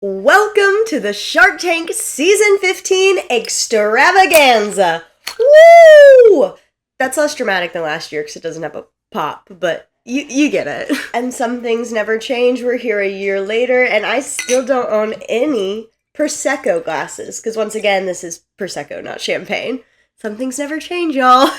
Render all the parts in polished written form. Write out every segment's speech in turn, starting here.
Welcome to the Shark Tank Season 15 Extravaganza! Woo! That's less dramatic than last year because it doesn't have a pop, but you get it. And some things never change. We're here a year later, and I still don't own any Prosecco glasses, because once again, this is Prosecco, not champagne. Some things never change, y'all.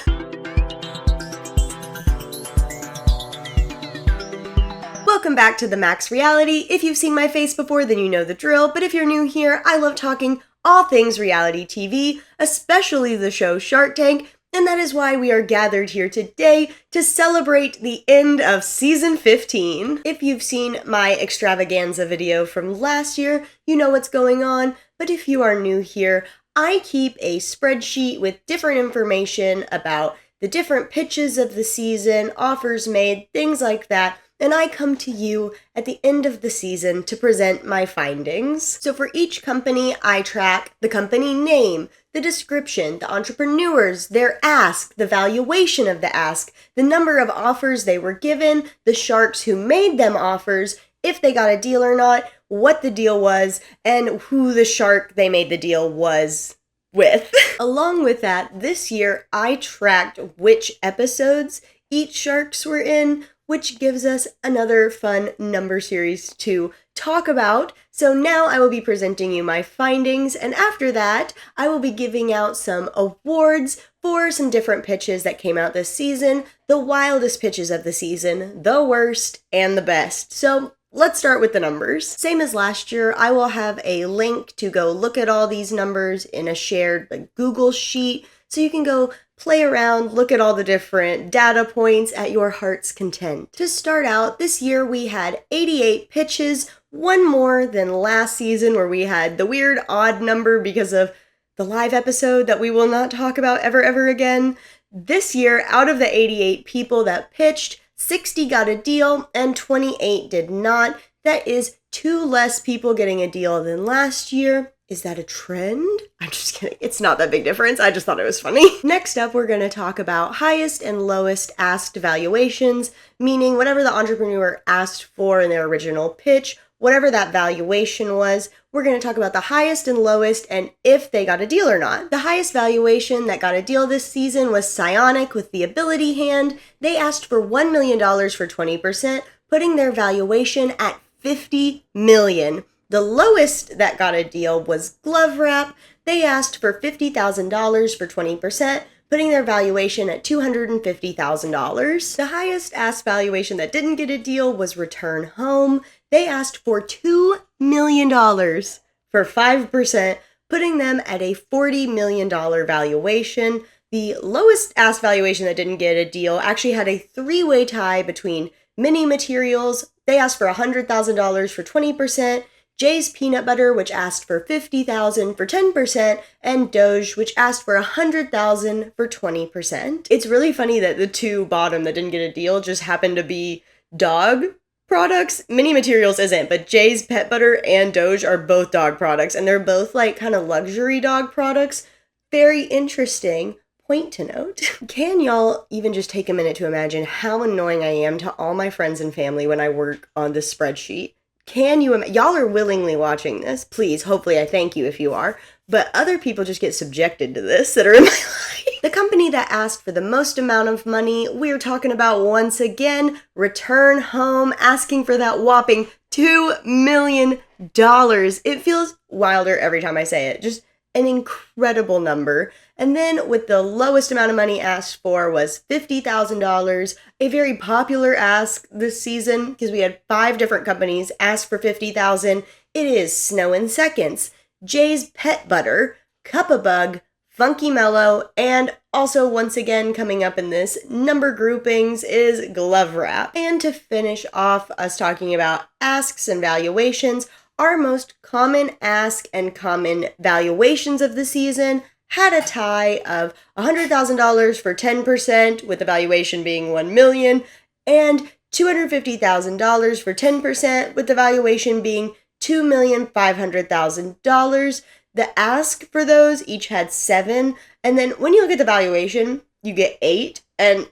Welcome back to The Max Reality. If you've seen my face before, then you know the drill, but if you're new here, I love talking all things reality TV, especially the show Shark Tank, and that is why we are gathered here today to celebrate the end of Season 15. If you've seen my Extravaganza video from last year, you know what's going on, but if you are new here, I keep a spreadsheet with different information about the different pitches of the season, offers made, things like that, and I come to you at the end of the season to present my findings. So for each company, I track the company name, the description, the entrepreneurs, their ask, the valuation of the ask, the number of offers they were given, the sharks who made them offers, if they got a deal or not, what the deal was, and who the shark they made the deal was with. Along with that, this year I tracked which episodes each sharks were in, which gives us another fun number series to talk about. So now I will be presenting you my findings, and after that, I will be giving out some awards for some different pitches that came out this season, the wildest pitches of the season, the worst, and the best. So let's start with the numbers. Same as last year, I will have a link to go look at all these numbers in a shared Google sheet, so you can go play around, look at all the different data points at your heart's content. To start out, this year we had 88 pitches, one more than last season where we had the weird odd number because of the live episode that we will not talk about ever again. This year, out of the 88 people that pitched, 60 got a deal and 28 did not. That is 2 less people getting a deal than last year. Is that a trend? I'm just kidding. It's not that big difference. I just thought it was funny. Next up, we're going to talk about highest and lowest asked valuations, meaning whatever the entrepreneur asked for in their original pitch, whatever that valuation was, we're going to talk about the highest and lowest and if they got a deal or not. The highest valuation that got a deal this season was Psionic with the Ability Hand. They asked for $1 million for 20%, putting their valuation at $50 million. The lowest that got a deal was Glove Wrap. They asked for $50,000 for 20%, putting their valuation at $250,000. The highest asked valuation that didn't get a deal was Return Home. They asked for $2 million for 5%, putting them at a $40 million valuation. The lowest asked valuation that didn't get a deal actually had a 3-way tie between Mini Materials. They asked for $100,000 for 20%, Jay's Peanut Butter, which asked for $50,000 for 10%, and Doge, which asked for $100,000 for 20%. It's really funny that the 2 bottom that didn't get a deal just happened to be dog products. Mini Materials isn't, but Jay's Pet Butter and Doge are both dog products, and they're both kind of luxury dog products. Very interesting point to note. Can y'all even just take a minute to imagine how annoying I am to all my friends and family when I work on this spreadsheet? Can you y'all are willingly watching this. Please, hopefully I thank you if you are. But other people just get subjected to this that are in my life. The company that asked for the most amount of money, we're talking about once again, Return Home, asking for that whopping $2 million. It feels wilder every time I say it. Just an incredible number. And then with the lowest amount of money asked for was $50,000, a very popular ask this season because we had 5 different companies ask for $50,000. It is Snow in Seconds, Jay's Pet Butter, Cup-a-Bug, Funky Mellow, and also once again coming up in this number groupings is Glove Wrap. And to finish off us talking about asks and valuations, our most common ask and common valuations of the season had a tie of $100,000 for 10%, with the valuation being $1 million, and $250,000 for 10%, with the valuation being $2,500,000. The ask for those each had 7, and then when you look at the valuation, you get 8, and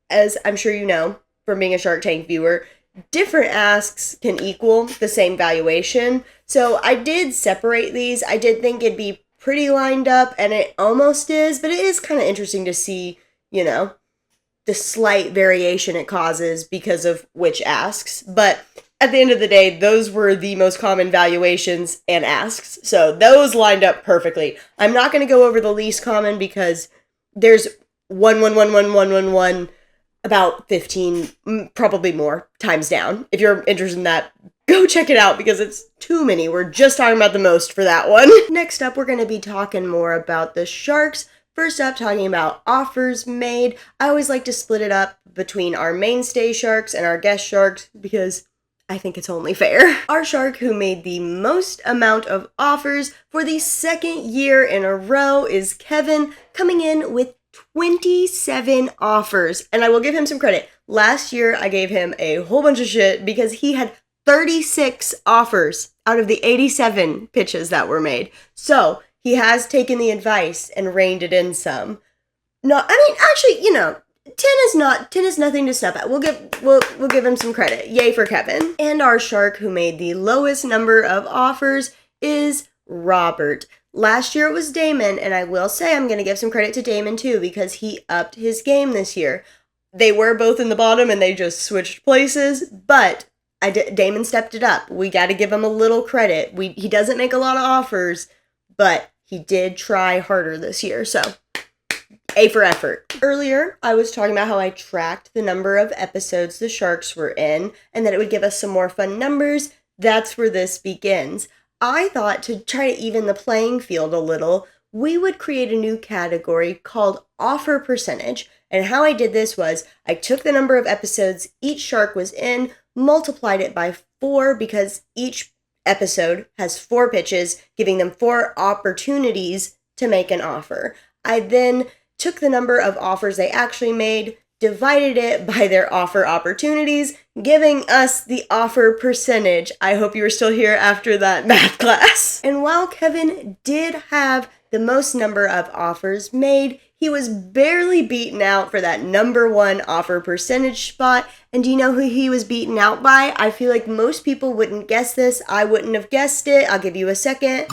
as I'm sure you know from being a Shark Tank viewer, different asks can equal the same valuation. So I did separate these. I did think it'd be pretty lined up, and it almost is, but it is kind of interesting to see, the slight variation it causes because of which asks. But at the end of the day, those were the most common valuations and asks. So those lined up perfectly. I'm not going to go over the least common because there's 1, about 15, probably more times down. If you're interested in that, go check it out because it's too many. We're just talking about the most for that one. Next up, we're going to be talking more about the sharks. First up, talking about offers made. I always like to split it up between our mainstay sharks and our guest sharks because I think it's only fair. Our shark who made the most amount of offers for the second year in a row is Kevin, coming in with 27 offers. And I will give him some credit. Last year, I gave him a whole bunch of shit because he had 36 offers out of the 87 pitches that were made. So he has taken the advice and reined it in some. No, I mean, actually, 10 is nothing to snub at. We'll give him some credit. Yay for Kevin. And our shark who made the lowest number of offers is Robert. Last year it was Damon, and I will say I'm going to give some credit to Damon too because he upped his game this year. They were both in the bottom and they just switched places, but Damon stepped it up. We got to give him a little credit. He doesn't make a lot of offers, but he did try harder this year, so A for effort. Earlier, I was talking about how I tracked the number of episodes the sharks were in and that it would give us some more fun numbers. That's where this begins. I thought to try to even the playing field a little, we would create a new category called offer percentage. And how I did this was I took the number of episodes each shark was in, multiplied it by 4 because each episode has 4 pitches, giving them 4 opportunities to make an offer. I then took the number of offers they actually made, divided it by their offer opportunities, giving us the offer percentage. I hope you were still here after that math class. And while Kevin did have the most number of offers made, he was barely beaten out for that number 1 offer percentage spot. And do you know who he was beaten out by? I feel like most people wouldn't guess this. I wouldn't have guessed it. I'll give you a second.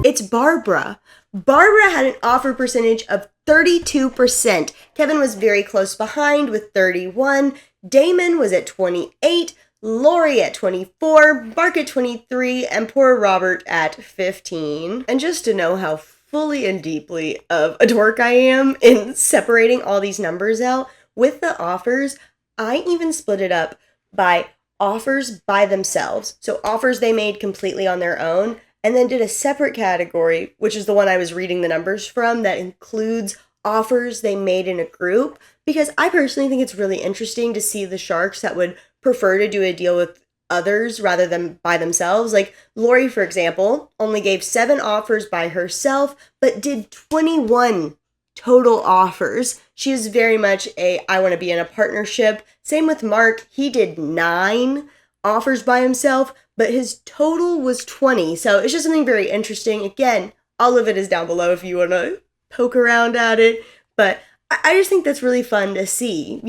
It's Barbara. Barbara had an offer percentage of 32%. Kevin was very close behind with 31. Damon was at 28. Lori at 24. Mark at 23. And poor Robert at 15. And just to know how fully and deeply of a dork I am in separating all these numbers out, with the offers, I even split it up by offers by themselves. So offers they made completely on their own, and then did a separate category, which is the one I was reading the numbers from, that includes offers they made in a group, because I personally think it's really interesting to see the sharks that would prefer to do a deal with others rather than by themselves. Like Lori, for example, only gave 7 offers by herself, but did 21 total offers. She is very much I want to be in a partnership. Same with Mark. He did 9 offers by himself, but his total was 20. So it's just something very interesting. Again, all of it is down below if you want to poke around at it. But I just think that's really fun to see,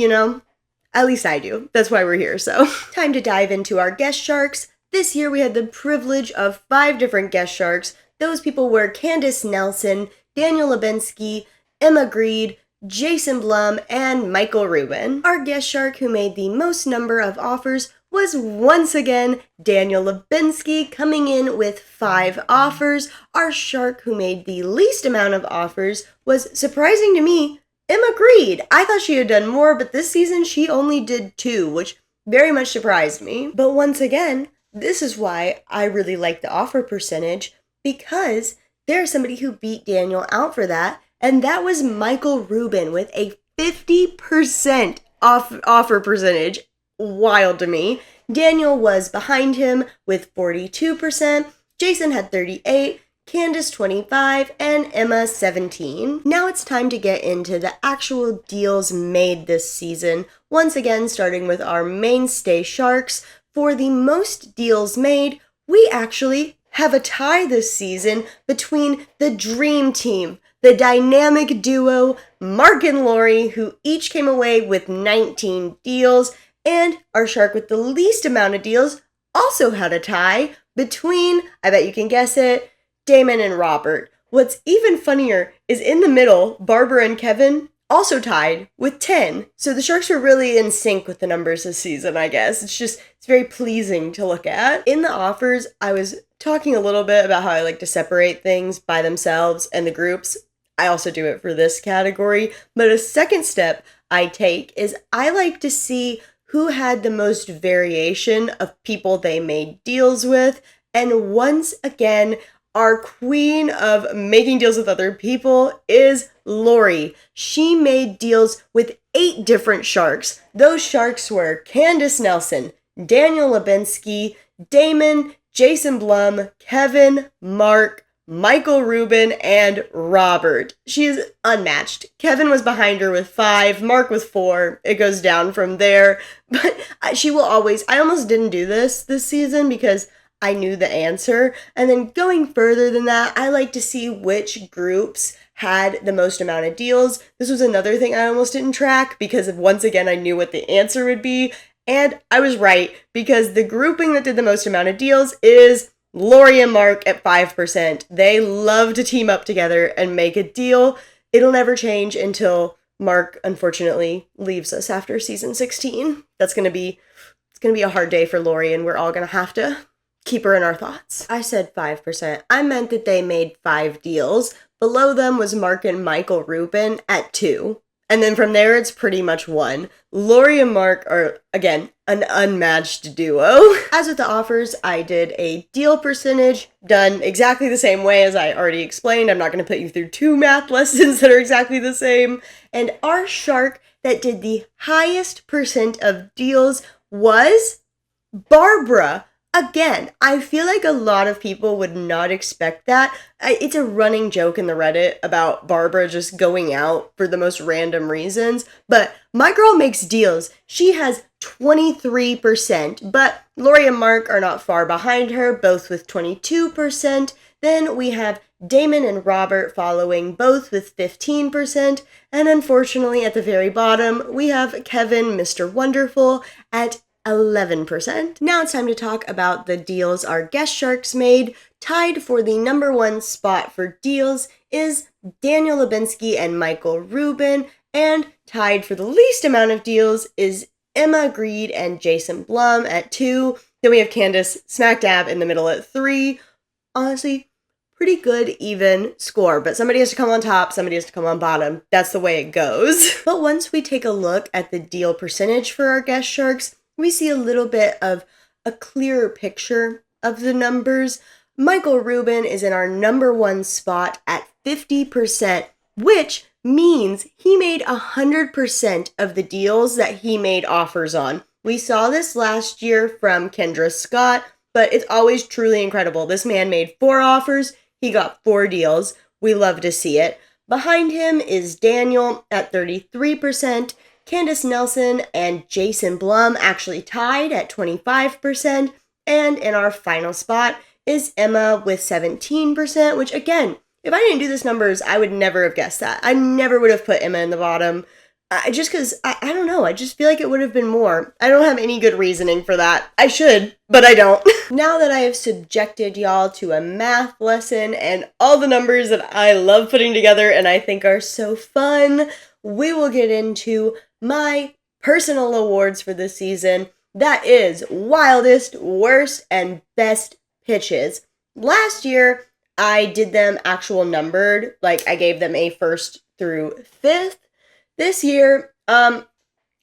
At least I do. That's why we're here. So time to dive into our guest sharks. This year we had the privilege of 5 different guest sharks. Those people were Candace Nelson, Daniel Lubinsky, Emma Greed, Jason Blum, and Michael Rubin. Our guest shark who made the most number of offers was once again Daniel Lubinsky, coming in with 5 offers. Our shark who made the least amount of offers was, surprising to me, Emma Greed. I thought she had done more, but this season she only did 2, which very much surprised me. But once again, this is why I really like the offer percentage, because there's somebody who beat Daniel out for that, and that was Michael Rubin with a 50% offer percentage. Wild to me. Daniel was behind him with 42%, Jason had 38%, Candace 25%, and Emma 17%. Now it's time to get into the actual deals made this season. Once again, starting with our mainstay sharks. For the most deals made, we actually have a tie this season between the dream team, the dynamic duo, Mark and Lori, who each came away with 19 deals, and our shark with the least amount of deals also had a tie, Between, I bet you can guess it, Damon and Robert. What's even funnier is in the middle, Barbara and Kevin also tied with 10. So the Sharks are really in sync with the numbers this season, I guess. It's very pleasing to look at. In the offers, I was talking a little bit about how I like to separate things by themselves and the groups. I also do it for this category. But a second step I take is I like to see who had the most variation of people they made deals with. And once again, our queen of making deals with other people is Lori. She made deals with 8 different Sharks. Those Sharks were Candace Nelson, Daniel Lubinsky, Damon, Jason Blum, Kevin, Mark, Michael Rubin, and Robert. She is unmatched. Kevin was behind her with 5, Mark with 4. It goes down from there. But she will always, I almost didn't do this season because I knew the answer. And then going further than that, I like to see which groups had the most amount of deals. This was another thing I almost didn't track because once again, I knew what the answer would be. And I was right because the grouping that did the most amount of deals is Lori and Mark at 5%. They love to team up together and make a deal. It'll never change until Mark, unfortunately, leaves us after season 16. It's gonna be a hard day for Lori, and we're all gonna have to keep her in our thoughts. I said 5%. I meant that they made 5 deals. Below them was Mark and Michael Rubin at 2. And then from there, it's pretty much 1. Lori and Mark are, again, an unmatched duo. As with the offers, I did a deal percentage done exactly the same way as I already explained. I'm not going to put you through 2 math lessons that are exactly the same. And our Shark that did the highest percent of deals was Barbara. Again, I feel like a lot of people would not expect that. It's a running joke in the Reddit about Barbara just going out for the most random reasons, but my girl makes deals. She has 23%, but Lori and Mark are not far behind her, both with 22%. Then we have Damon and Robert following, both with 15%. And unfortunately, at the very bottom, we have Kevin, Mr. Wonderful, at 11%. Now it's time to talk about the deals our guest Sharks made. Tied for the number 1 spot for deals is Daniel Lubinsky and Michael Rubin, and tied for the least amount of deals is Emma Greed and Jason Blum at 2. Then we have Candace smack dab in the middle at 3. Honestly, pretty good even score, but somebody has to come on top, somebody has to come on bottom. That's the way it goes. But once we take a look at the deal percentage for our guest Sharks, we see a little bit of a clearer picture of the numbers. Michael Rubin is in our number 1 spot at 50%, which means he made 100% of the deals that he made offers on. We saw this last year from Kendra Scott, but it's always truly incredible. This man made 4 offers. He got 4 deals. We love to see it. Behind him is Daniel at 33%. Candace Nelson and Jason Blum actually tied at 25%, and in our final spot is Emma with 17%, which again, if I didn't do this numbers, I would never have guessed that. I never would have put Emma in the bottom, just because, I don't know, I just feel like it would have been more. I don't have any good reasoning for that. I should, but I don't. Now that I have subjected y'all to a math lesson and all the numbers that I love putting together and I think are so fun, we will get into my personal awards for this season. That is Wildest, Worst, and Best Pitches. Last year, I did them actual numbered, like I gave them a 1st through 5th. This year, I'm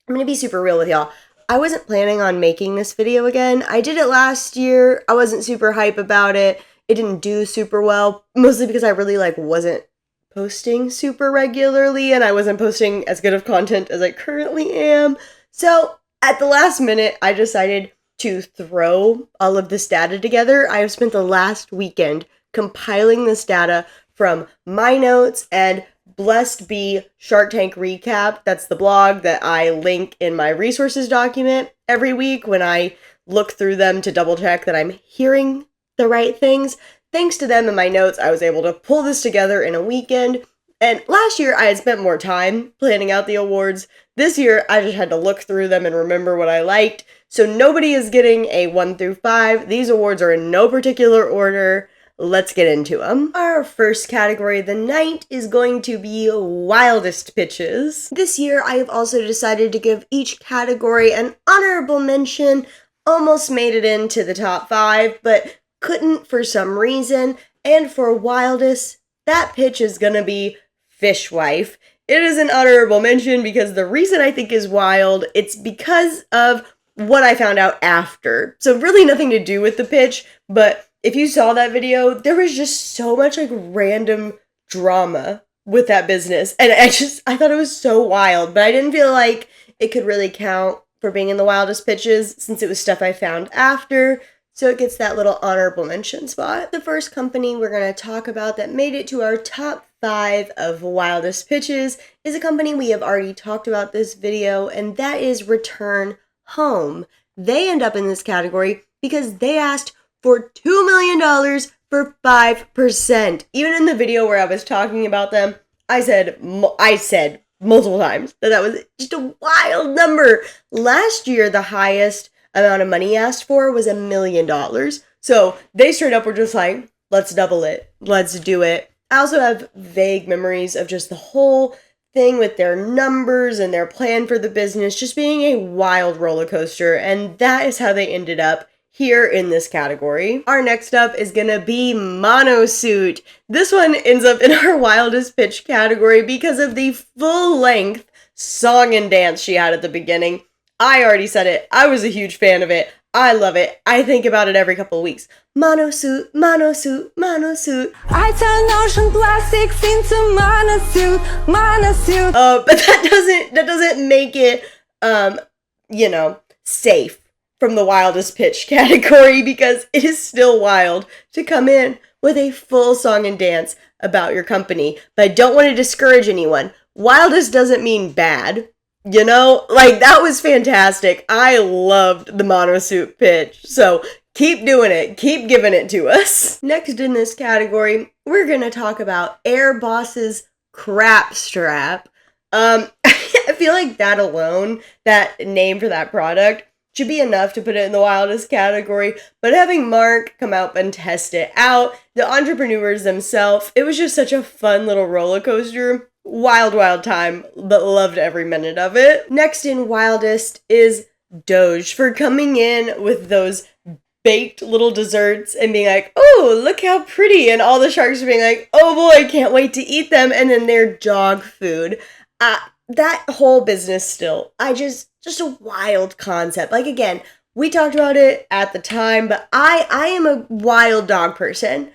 going to be super real with y'all. I wasn't planning on making this video again. I did it last year. I wasn't super hype about it. It didn't do super well, mostly because I really wasn't posting super regularly, and I wasn't posting as good of content as I currently am. So at the last minute, I decided to throw all of this data together. I have spent the last weekend compiling this data from my notes and Blessed Be Shark Tank Recap. That's the blog that I link in my resources document every week when I look through them to double check that I'm hearing the right things. Thanks to them and my notes, I was able to pull this together in a weekend, And last year, I had spent more time planning out the awards. This year, I just had to look through them and remember what I liked. So nobody is getting a 1 through 5. These awards are in no particular order. Let's get into them. Our first category of the night is going to be Wildest Pitches. This year, I have also decided to give each category an honorable mention. Almost made it into the top 5, but couldn't for some reason. And for Wildest, that pitch is gonna be Fishwife. It is an honorable mention because the reason I think is wild, it's because of what I found out after. So really nothing to do with the pitch, but if you saw that video, there was just so much like random drama with that business. And I thought it was so wild, but I didn't feel like it could really count for being in the Wildest Pitches since it was stuff I found after. So it gets that little honorable mention spot. The first company we're going to talk about that made it to our top 5 of Wildest Pitches is a company we have already talked about this video, and that is Return Home. They end up in this category because they asked for $2 million for 5%. Even in the video where I was talking about them, I said multiple times that was just a wild number. Last year, the highest amount of money asked for was $1 million. So they straight up were just like, let's double it. Let's do it. I also have vague memories of just the whole thing with their numbers and their plan for the business just being a wild roller coaster. And that is how they ended up here in this category. Our next up is gonna be Monosuit. This one ends up in our Wildest Pitch category because of the full length song and dance she had at the beginning. I already said it. I was a huge fan of it. I love it. I think about it every couple of weeks. Monosuit, Monosuit, Monosuit. I turn ocean plastics into monosuit, monosuit. But that doesn't make it, safe from the Wildest Pitch category because it is still wild to come in with a full song and dance about your company. But I don't want to discourage anyone. Wildest doesn't mean bad. That was fantastic. I loved the Monosuit pitch. So keep doing it. Keep giving it to us. Next in this category, we're going to talk about Air Boss's Crap Strap. I feel like that alone, that name for that product, should be enough to put it in the Wildest category. But having Mark come out and test it out, the entrepreneurs themselves, it was just such a fun little roller coaster. Wild time, but loved every minute of it. Next in Wildest is Doge for coming in with those baked little desserts and being like, oh, look how pretty. And all the sharks are being like, oh boy, can't wait to eat them. And then their dog food. That whole business still, just a wild concept. Like, again, we talked about it at the time, but I am a wild dog person.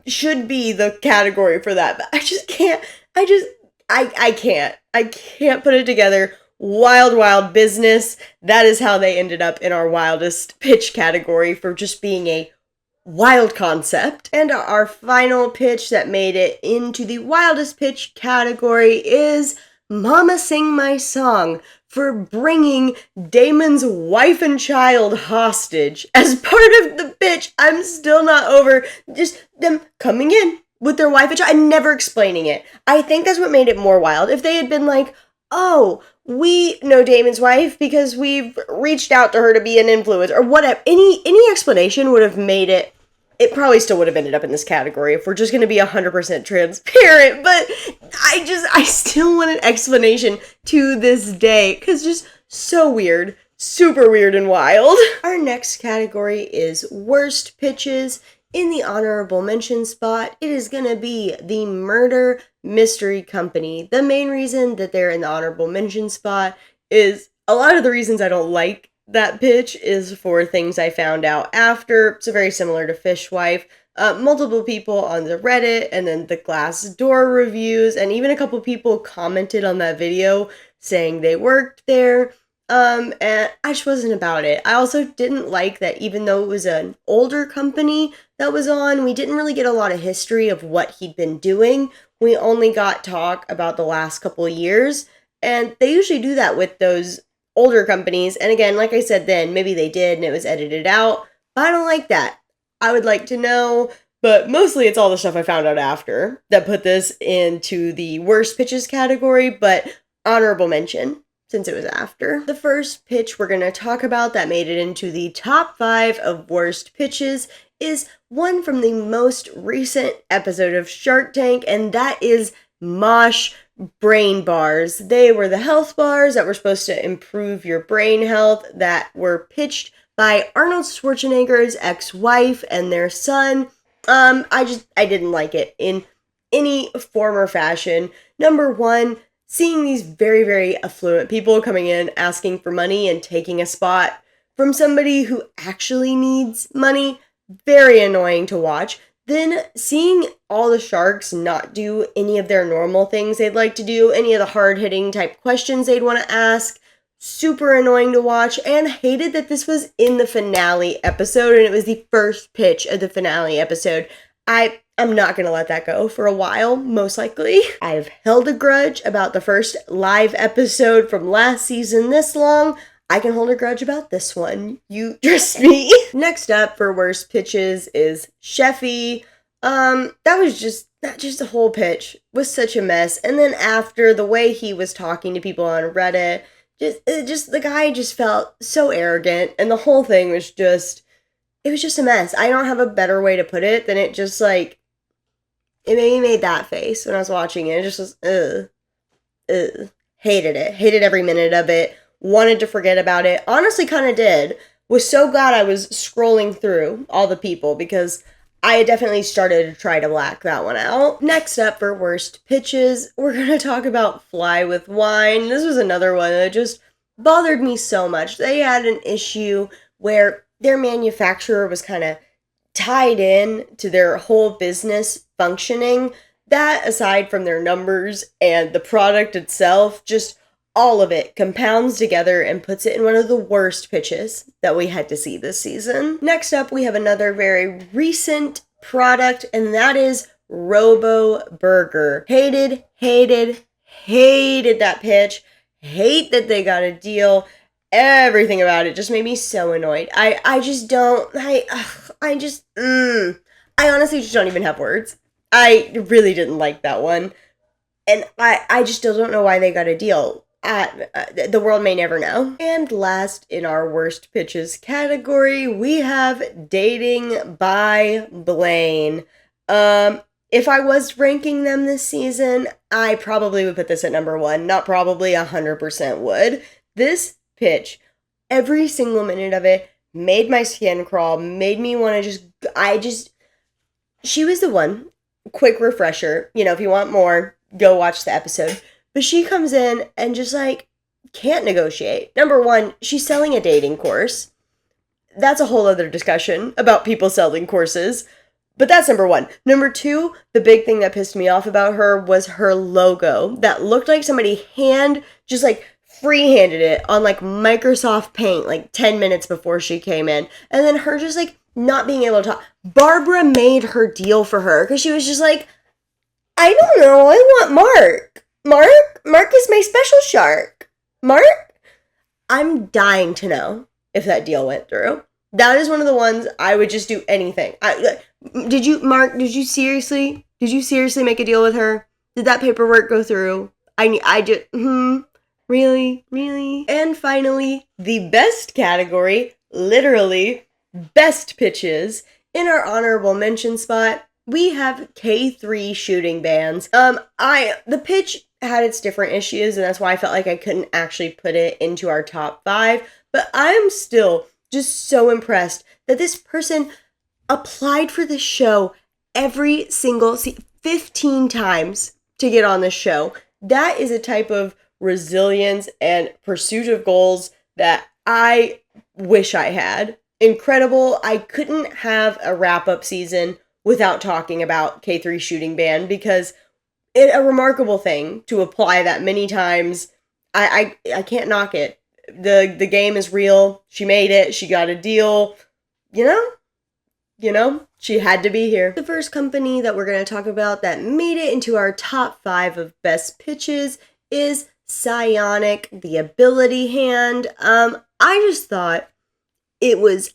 Should be the category for that, but I just can't. I can't put it together. Wild business. That is how they ended up in our Wildest Pitch category for just being a wild concept. And our final pitch that made it into the Wildest Pitch category is Mama Sing My Song for bringing Damon's wife and child hostage. As part of the pitch, I'm still not over just them coming in with their wife and child and never explaining it. I think that's what made it more wild. If they had been like, oh, we know Damon's wife because we've reached out to her to be an influencer or whatever. Any explanation would have made it. It probably still would have ended up in this category if we're just going to be 100% transparent, but I still want an explanation to this day, because just so weird, super weird and wild. Our next category is Worst Pitches. In the honorable mention spot, it is going to be the Murder Mystery Company. The main reason that they're in the honorable mention spot is a lot of the reasons I don't like that pitch is for things I found out after. So very similar to Fishwife. Multiple people on the Reddit and then the Glassdoor reviews, and even a couple people commented on that video saying they worked there. And I just wasn't about it. I also didn't like that even though it was an older company that was on, we didn't really get a lot of history of what he'd been doing. We only got talk about the last couple of years, and they usually do that with those older companies. And again, like I said then, maybe they did and it was edited out, but I don't like that. I would like to know but mostly it's all the stuff I found out after that put this into the worst pitches category, but honorable mention since it was after. The first pitch we're going to talk about that made it into the top 5 of worst pitches is one from the most recent episode of Shark Tank, and that is Mosh brain bars. They were the health bars that were supposed to improve your brain health that were pitched by Arnold Schwarzenegger's ex-wife and their son. I didn't like it in any form or fashion. Number one, seeing these very, very affluent people coming in asking for money and taking a spot from somebody who actually needs money, very annoying to watch. Then seeing all the sharks not do any of their normal things they'd like to do, any of the hard-hitting type questions they'd want to ask, super annoying to watch, and hated that this was in the finale episode and it was the first pitch of the finale episode. I'm not going to let that go for a while, most likely. I've held a grudge about the first live episode from last season this long. I can hold a grudge about this one. You trust me. Next up for worst pitches is Sheffy. That whole pitch was such a mess. And then after, the way he was talking to people on Reddit, the guy just felt so arrogant, and the whole thing was just a mess. I don't have a better way to put it than it just like, it made that face when I was watching it. It just was, hated it. Hated every minute of it. Wanted to forget about it. Honestly, kind of did. Was so glad I was scrolling through all the people because I had definitely started to try to black that one out. Next up for worst pitches, we're going to talk about Fly with Wine. This was another one that just bothered me so much. They had an issue where their manufacturer was kind of tied in to their whole business functioning. That, aside from their numbers and the product itself, just all of it compounds together and puts it in one of the worst pitches that we had to see this season. Next up, we have another very recent product, and that is Robo Burger. Hated that pitch. Hate that they got a deal. Everything about it just made me so annoyed. I honestly just don't even have words. I really didn't like that one. And I just still don't know why they got a deal. The world may never know. And last in our worst pitches category, we have Dating by Blaine. If I was ranking them this season, I probably would put this at number 1. Not probably, 100% would. This pitch, every single minute of it, made my skin crawl, made me want to she was the one. Quick refresher, if you want more, go watch the episode. But she comes in and just can't negotiate. Number one, she's selling a dating course. That's a whole other discussion about people selling courses. But that's number 1. Number 2, the big thing that pissed me off about her was her logo. That looked like somebody freehanded it on Microsoft Paint 10 minutes before she came in. And then her just not being able to talk. Barbara made her deal for her because she was just I don't know, I want Mark. Mark is my special shark. Mark? I'm dying to know if that deal went through. That is one of the ones I would just do anything. Did you seriously make a deal with her? Did that paperwork go through? Really? And finally, the best category, literally, best pitches. In our honorable mention spot, we have K3 shooting bans. The pitch had its different issues, and that's why I felt like I couldn't actually put it into our top 5. But I'm still just so impressed that this person applied for the show every single 15 times to get on the show. That is a type of resilience and pursuit of goals that I wish I had. Incredible. I couldn't have a wrap-up season without talking about K3 shooting ban because it's a remarkable thing to apply that many times. I can't knock it. The game is real. She made it. She got a deal. She had to be here. The first company that we're going to talk about that made it into our top 5 of best pitches is Psionic, the ability hand. I just thought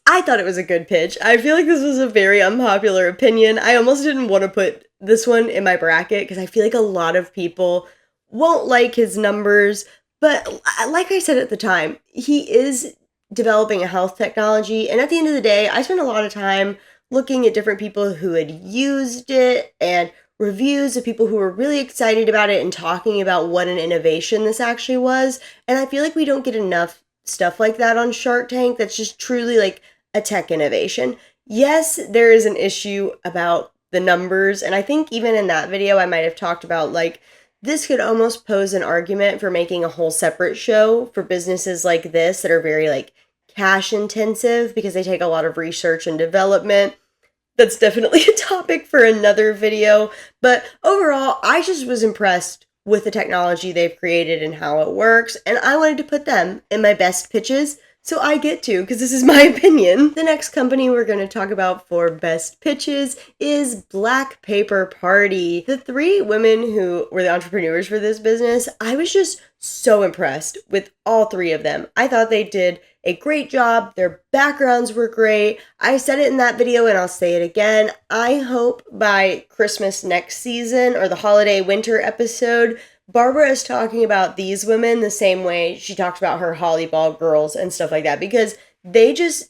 I thought it was a good pitch. I feel like this was a very unpopular opinion. I almost didn't want to put this one in my bracket because I feel like a lot of people won't like his numbers. But like I said at the time, he is developing a health technology. And at the end of the day, I spent a lot of time looking at different people who had used it and reviews of people who were really excited about it and talking about what an innovation this actually was. And I feel like we don't get enough stuff like that on Shark Tank that's just truly like a tech innovation. Yes, there is an issue about the numbers, and I think even in that video I might have talked about like this could almost pose an argument for making a whole separate show for businesses like this that are very like cash intensive because they take a lot of research and development. That's definitely a topic for another video, but overall I just was impressed with the technology they've created and how it works, and I wanted to put them in my best pitches, so I get to, because this is my opinion. The next company we're going to talk about for best pitches is Black Paper Party. The three women who were the entrepreneurs for this business, I was just so impressed with all three of them. I thought they did a great job. Their backgrounds were great. I said it in that video and I'll say it again. I hope by Christmas next season or the holiday winter episode, Barbara is talking about these women the same way she talks about her volleyball girls and stuff like that, because they just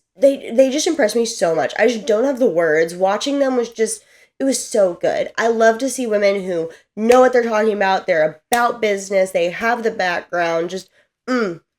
impressed me so much. I just don't have the words. Watching them was just, it was so good. I love to see women who know what they're talking about. They're about business. They have the background. Just,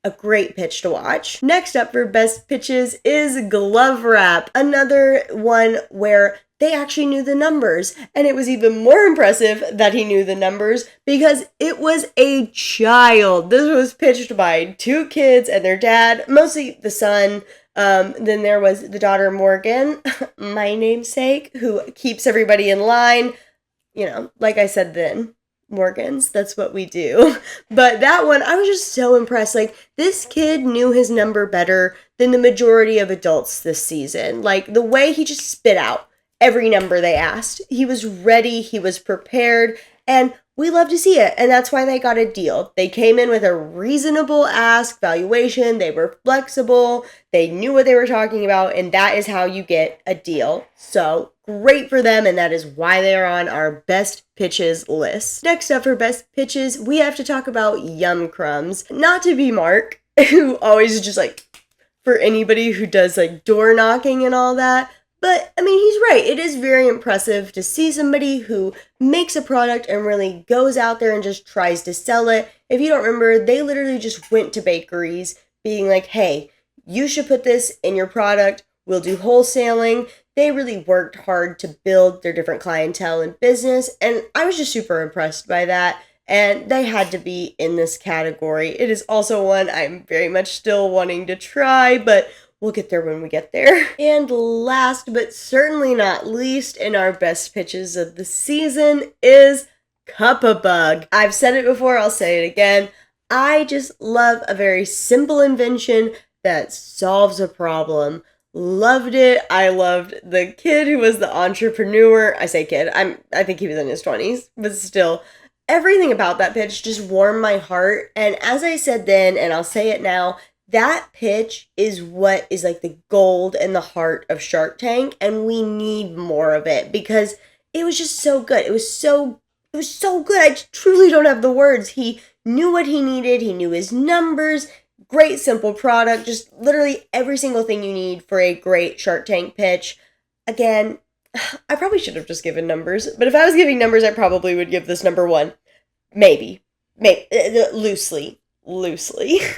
a great pitch to watch. Next up for best pitches is Glove Wrap, another one where they actually knew the numbers, and it was even more impressive that he knew the numbers because it was a child. This was pitched by two kids and their dad, mostly the son. Then there was the daughter Morgan, my namesake, who keeps everybody in line. You know, like I said then, Morgans, that's what we do. But that one, I was just so impressed. Like, this kid knew his number better than the majority of adults this season. Like, the way he just spit out every number they asked. He was ready, he was prepared, and we love to see it. And that's why they got a deal. They came in with a reasonable ask valuation, they were flexible, they knew what they were talking about, and that is how you get a deal. So great for them, and that is why they are on our best pitches list. Next up for best pitches, we have to talk about Yum Crumbs. Not to be Mark, who always just like, for anybody who does like door knocking and all that, but, I mean, he's right. It is very impressive to see somebody who makes a product and really goes out there and just tries to sell it. If you don't remember, they literally just went to bakeries being like, hey, you should put this in your product. We'll do wholesaling. They really worked hard to build their different clientele and business, and I was just super impressed by that. And they had to be in this category. It is also one I'm very much still wanting to try, but we'll get there when we get there. And last but certainly not least in our best pitches of the season is Cup-a-Bug. I've said it before, I'll say it again. I just love a very simple invention that solves a problem. Loved it. I loved the kid who was the entrepreneur. I say kid, I think he was in his 20s, but still, everything about that pitch just warmed my heart. And as I said then, and I'll say it now, that pitch is what is like the gold and the heart of Shark Tank, and we need more of it because it was just so good. It was so good. I truly don't have the words. He knew what he needed. He knew his numbers. Great simple product. Just literally every single thing you need for a great Shark Tank pitch. Again, I probably should have just given numbers, but if I was giving numbers, I probably would give this number one. Maybe, loosely.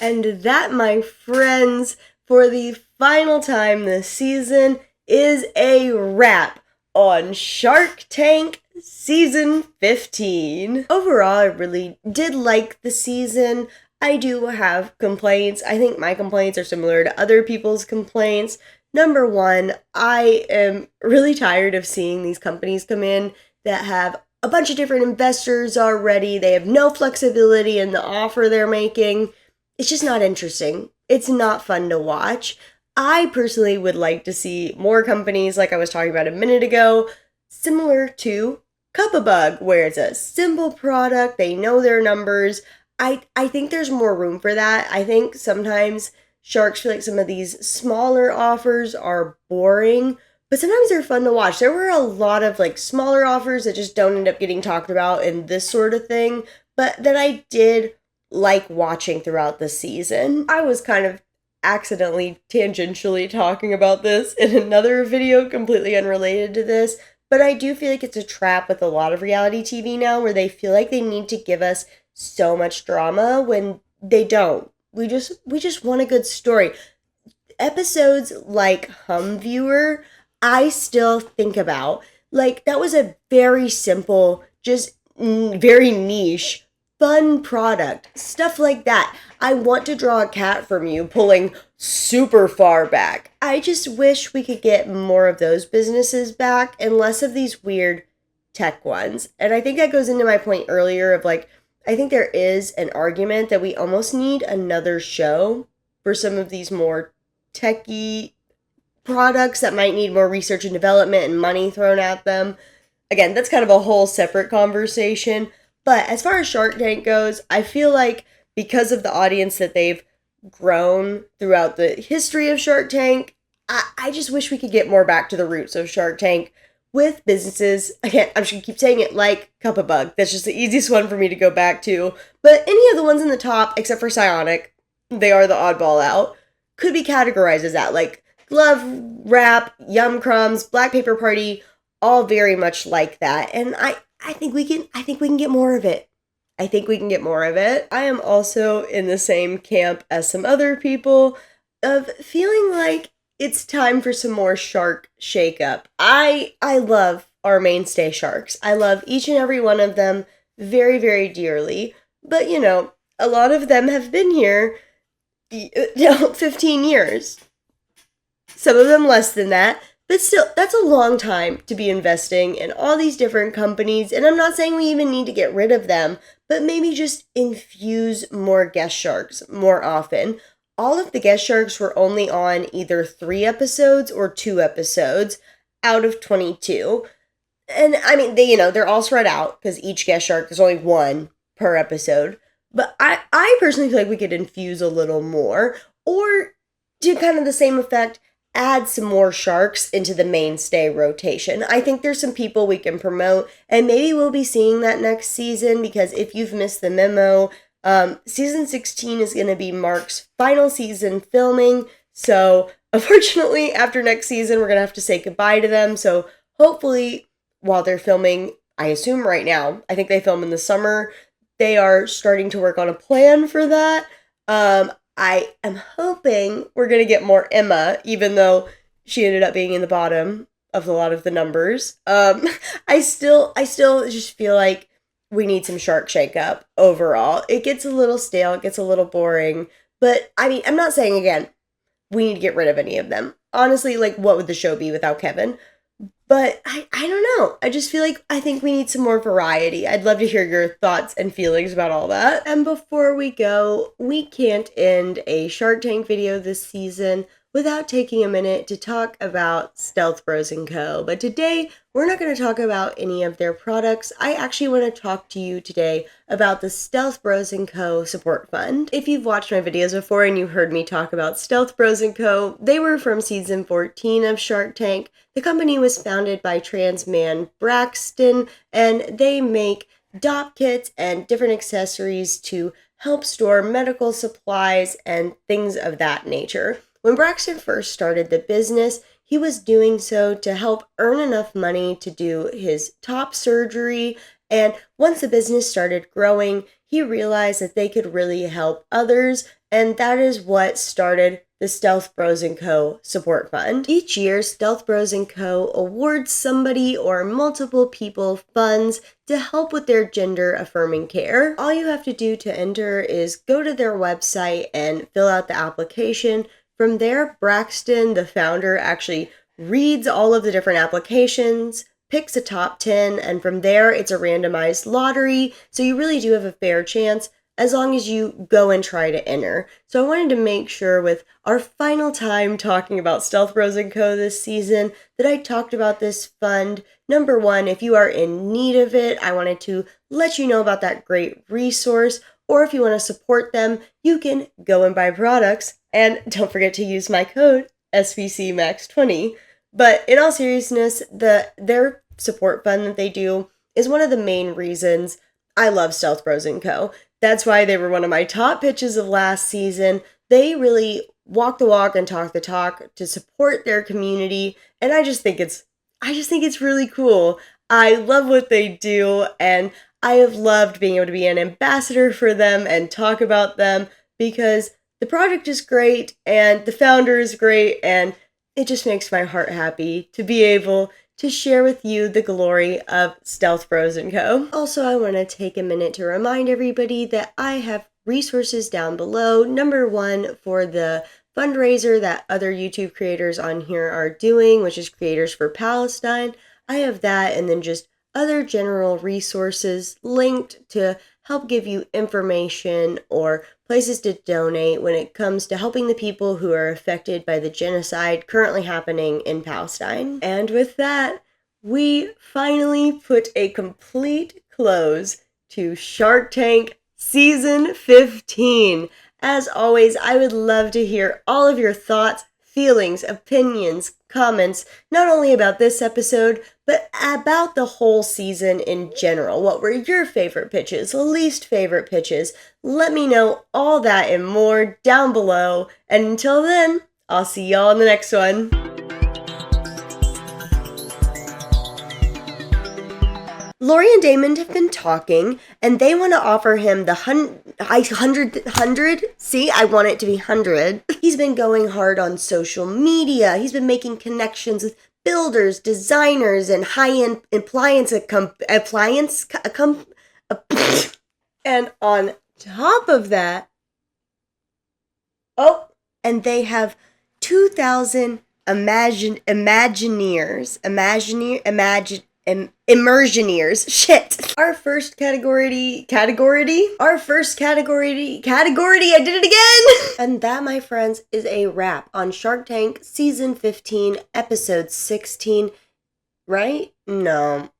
And that, my friends, for the final time this season, is a wrap on Shark Tank Season 15. Overall, I really did like the season. I do have complaints. I think my complaints are similar to other people's complaints. Number one, I am really tired of seeing these companies come in that have a bunch of different investors already. They have no flexibility in the offer they're making. It's just not interesting. It's not fun to watch. I personally would like to see more companies, like I was talking about a minute ago, similar to Cup-a-Bug, where it's a simple product, they know their numbers. I think there's more room for that. I think sometimes sharks feel like some of these smaller offers are boring, but sometimes they're fun to watch. There were a lot of like smaller offers that just don't end up getting talked about in this sort of thing, but that I did like watching throughout the season. I was kind of accidentally tangentially talking about this in another video completely unrelated to this, but I do feel like it's a trap with a lot of reality TV now where they feel like they need to give us so much drama when they don't. We just want a good story. Episodes like Hum Viewer, I still think about. Like, that was a very simple, just very niche, fun product. Stuff like that. I Want to Draw a Cat from You, pulling super far back. I just wish we could get more of those businesses back and less of these weird tech ones. And I think that goes into my point earlier of like, I think there is an argument that we almost need another show for some of these more techy products that might need more research and development and money thrown at them. Again, that's kind of a whole separate conversation. But as far as Shark Tank goes, I feel like because of the audience that they've grown throughout the history of Shark Tank, I just wish we could get more back to the roots of Shark Tank with businesses. Again, I'm just going to keep saying it, like Cup of Bug. That's just the easiest one for me to go back to. But any of the ones in the top, except for Psionic, they are the oddball out, could be categorized as that. Like Glove Wrap, Yum Crumbs, Black Paper Party, all very much like that. And I think we can get more of it. I think we can get more of it. I am also in the same camp as some other people of feeling like it's time for some more shark shakeup. I love our mainstay sharks. I love each and every one of them very, very dearly. But, you know, a lot of them have been here 15 years. Some of them less than that. But still, that's a long time to be investing in all these different companies. And I'm not saying we even need to get rid of them, but maybe just infuse more guest sharks more often. All of the guest sharks were only on either 3 episodes or 2 episodes out of 22. And I mean, they're all spread out because each guest shark, there's only 1 per episode. But I personally feel like we could infuse a little more, or do kind of the same effect, add some more sharks into the mainstay rotation. I think there's some people we can promote, and maybe we'll be seeing that next season, because if you've missed the memo, season 16 is going to be Mark's final season filming, so unfortunately, after next season, we're going to have to say goodbye to them, so hopefully, while they're filming, I assume right now, I think they film in the summer, they are starting to work on a plan for that. I am hoping we're going to get more Emma, even though she ended up being in the bottom of a lot of the numbers. I still just feel like we need some shark shakeup overall. It gets a little stale, it gets a little boring, but I mean, I'm not saying, again, we need to get rid of any of them. Honestly, like, what would the show be without Kevin? But I don't know. I just feel like I think we need some more variety. I'd love to hear your thoughts and feelings about all that. And before we go, we can't end a Shark Tank video this season without taking a minute to talk about Stealth Bros & Co. But today, we're not going to talk about any of their products. I actually want to talk to you today about the Stealth Bros & Co. Support Fund. If you've watched my videos before and you heard me talk about Stealth Bros & Co., they were from season 14 of Shark Tank. The company was founded by trans man Braxton, and they make DOP kits and different accessories to help store medical supplies and things of that nature. When Braxton first started the business, he was doing so to help earn enough money to do his top surgery, and once the business started growing, he realized that they could really help others, and that is what started the Stealth Bros & Co. Support Fund. Each year, Stealth Bros & Co. awards somebody or multiple people funds to help with their gender-affirming care. All you have to do to enter is go to their website and fill out the application. From there, Braxton, the founder, actually reads all of the different applications, picks a top 10, and from there, it's a randomized lottery, so you really do have a fair chance as long as you go and try to enter. So I wanted to make sure with our final time talking about Stealth Bros & Co. this season that I talked about this fund. Number one, if you are in need of it, I wanted to let you know about that great resource. Or if you want to support them, you can go and buy products And don't forget to use my code SVCMAX20. But in all seriousness, their support fund that they do is one of the main reasons I love Stealth Bros & Co. That's why they were one of my top pitches of last season. They really walk the walk and talk the talk to support their community, and I just think it's really cool. I love what they do, and I have loved being able to be an ambassador for them and talk about them because the project is great and the founder is great, and it just makes my heart happy to be able to share with you the glory of Stealth Bros & Co. Also, I want to take a minute to remind everybody that I have resources down below. Number one, for the fundraiser that other YouTube creators on here are doing, which is Creators for Palestine. I have that, and then just other general resources linked to help give you information or places to donate when it comes to helping the people who are affected by the genocide currently happening in Palestine. And with that, we finally put a complete close to Shark Tank Season 15. As always, I would love to hear all of your thoughts, feelings, opinions, comments, not only about this episode, but about the whole season in general. What were your favorite pitches, least favorite pitches? Let me know all that and more down below. And until then, I'll see y'all in the next one. Lori and Damon have been talking, and they want to offer him the 100. See, I want it to be 100. He's been going hard on social media. He's been making connections with builders, designers, and high-end and on top of that, and they have 2,000 immersioneers. Shit. Our first category, I did it again! And that, my friends, is a wrap on Shark Tank Season 15, Episode 16. Right? No.